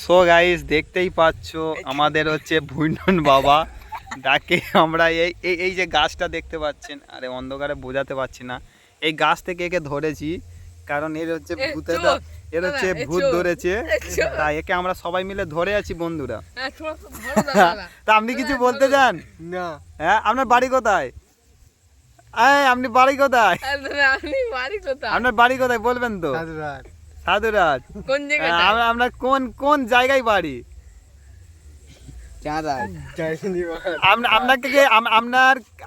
So guys দেখতেই পাচ্ছ আমাদের হচ্ছে ভুইনন বাবা ডাকে আমরা এই যে গাছটা দেখতে পাচ্ছেন, আরে অন্ধকারে বোঝাতে পারছি না, এই গাছ থেকে একে ধরেছি কারণ এর হচ্ছে ভূত ধরেছে, তাই একে আমরা সবাই মিলে ধরে আছি বন্ধুরা। তা আপনি কিছু বলতে চান? না। হ্যাঁ, আপনার বাড়ি কোথায়? আপনি বাড়ি কোথায়? আপনার বাড়ি কোথায় বলবেন তো? সাধুরাত। আমরা কোন জায়গায় বাড়ি?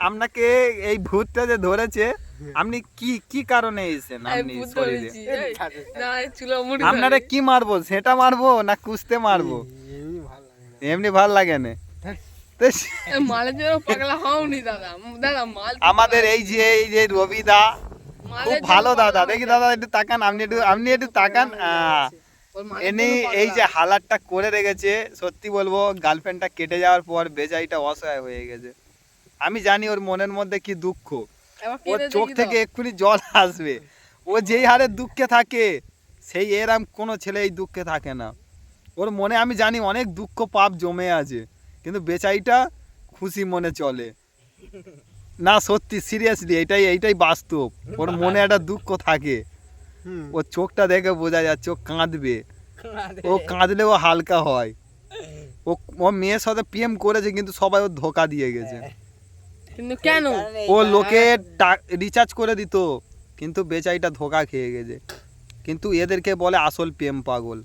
আপনাকে এই ভূতটা যে ধরেছে, আপনি কি কারণে এসেছেন? আপনি শরীরে আপনারা কি মারবো, সেটা মারবো না কুস্তে মারবো? এমনি ভাল লাগে না। আমাদের এই যে রবিদা খুব ভালো দাদা, দেখি দাদা একটু তাকান, আপনি একটু তাকান। এনে এই যে হালাতটা করে রেখেছে, সত্যি বলবো গার্লফ্রেন্ডটা কেটে যাওয়ার পর বেচারিটা অসহায় হয়ে গেছে। আমি জানি ওর মনের মধ্যে কি দুঃখ, ওর চোখ থেকে এক্ষুনি জল আসবে। ও যেই হারে দুঃখে থাকে, সেই এরম কোনো ছেলে এই দুঃখে থাকে না। ওর মনে আমি জানি অনেক দুঃখ পাপ জমে আছে, কিন্তু বেচারিটা খুশি মনে চলে না। সত্যি সিরিয়াসলি এইটাই বাস্তব। ওর মনে একটা দুঃখ থাকে, ওর চোখটা দেখে বোঝা যাচ্ছে ও কাঁদবে। ও কাঁদলে ও হালকা হয়। ও মেয়ের সাথে প্রেম করেছে, কিন্তু সবাই ওর ধোকা দিয়ে গেছে। কিন্তু কেন? ও লোকে রিচার্জ করে দিত, কিন্তু বেচারিটা ধোকা খেয়ে গেছে। কিন্তু এদেরকে বলে আসল প্রেম পাগল।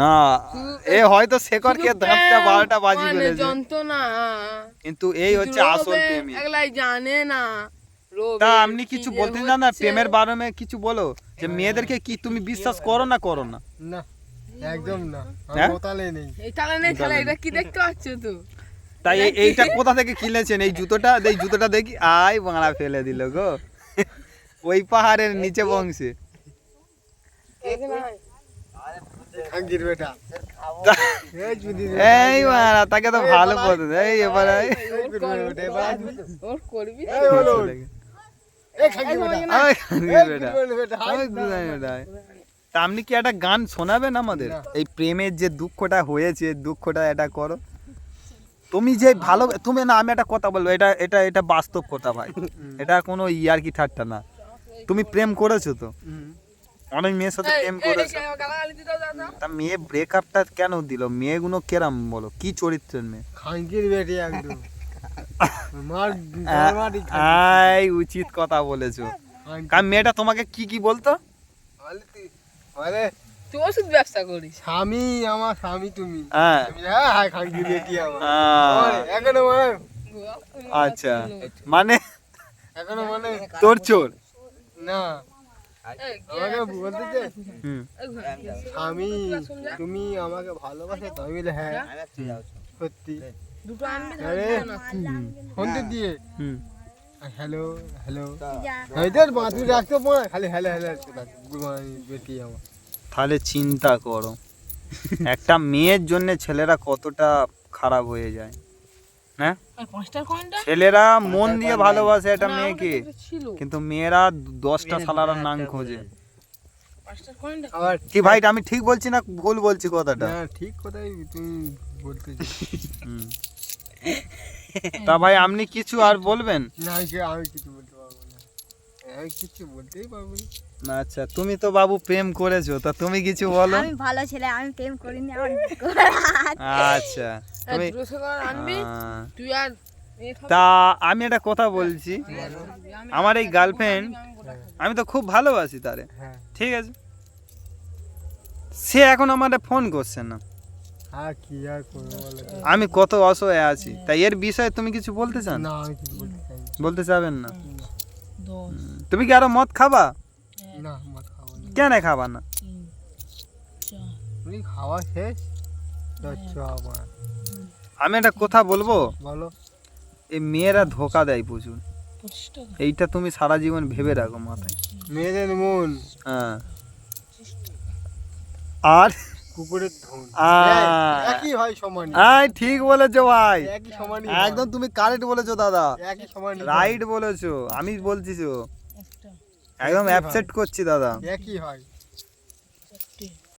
না, এ হয়তো শেখর কে 10টা 12টা বাজি ফেলেছে, কিন্তু এই হচ্ছে আসল প্রেম। এগুলাই জানে না। তা আপনি কিছু বলতে চান না প্রেমের বারে কিছু বলো, যে মেয়েদেরকে কি তুমি বিশ্বাস করো না? করো না? না, একদম না। তালে নেই, এই তালে নেই। তাহলে এটা কি দেখতে পাচ্ছ তো? তাই এইটা কোথা থেকে কিনেছেন এই জুতোটা? এই জুতোটা দেখি, আয় বাংলা ফেলে দিল গো ওই পাহাড়ের নিচে বংশে। এই মারা তাকে তো ভালো পথে এই এবার তা আপনি কি একটা গান শোনাবেন আমাদের? এই প্রেমের যে দুঃখটা হয়েছে, দুঃখটা এটা করো তুমি যে ভালো। তুমি না, আমি একটা কথা বলবো, এটা বাস্তব কথা ভাই, এটা কোনো ইয়ার্কি ঠাট্টা না। তুমি প্রেম করেছো তো, অনেক মেয়ের সাথে প্রেম করেছো, তা মেয়ে ব্রেকআপটা কেন দিল? মেয়েগুলো কেরাম বলো, কি চরিত্রের মেয়ে? খাঙ্কির বেটি একদম। উচিত কথা বলেছো। কারণ মেয়েটা তোমাকে কি বলতো? তুই ওষুধ ব্যবসা করিস। স্বামী আমার, স্বামী তুমি। হ্যাঁ, খাঙ্কির বেটি আমার। আচ্ছা, মানে তোর চোর না, আমাকে বলতে স্বামী তুমি আমাকে ভালোবাসো তো? আমি বলি হ্যাঁ সত্যি। ফোন দিয়ে হ্যালো হ্যালো বাঁধু রাখতে খালি হ্যালো হ্যালো বেটি আমার। তাহলে চিন্তা করো, একটা মেয়ের জন্য ছেলেরা কতটা খারাপ হয়ে যায়। হ্যাঁ, ছেলেরা মন দিয়ে ভালোবাসে একটা মেয়েকে, কিন্তু মেয়েরা 10টা শালার নাম খোঁজে। কি ভাই, আমি ঠিক বলছি না ভুল বলছি কথাটা? ঠিক কথাই তুমি বলতে। তা ভাই আপনি কিছু আর বলবেন? না, আমি কিছু বলতে পারবো না, আমি কিছু বলতেই পারবো না। আচ্ছা, তুমি তো বাবু প্রেম করেছো, তা তুমি কিছু বলো। আমি ভালো ছেলে, আমি প্রেম করিনি। আচ্ছা, তুমি তা আমি একটা কথা বলছি, আমার এই গার্লফ্রেন্ড আমি তো খুব ভালোবাসি তারে, ঠিক আছে, সে এখন আমাদের ফোন করছে না। আমি কত অসহায় আছি, তাই এর বিষয়ে তুমি কিছু বলতে চান? না, আমি কিছু বলতে চাবেন না? তুমি কি আরো মদ খাবা? না, মদ খাবো না। কেন খাবা না? খাওয়া শেষ। আমি একটা কথা বলবো, বলো। এই মেয়েরা ধোকা দেয় প্রচুর, এইটা তুমি সারা জীবন ভেবে রাখো মাথায়। মেয়েদের মন, হ্যাঁ, আর কুকুরের ধন একই হয় সমান। ঠিক বলেছো ভাই, একই সমান, একদম তুমি কারেক্ট বলেছো দাদা, একই সমান, রাইট বলেছো। আমি বলছি একদম অ্যাপসেট করছি দাদা, একই হয়।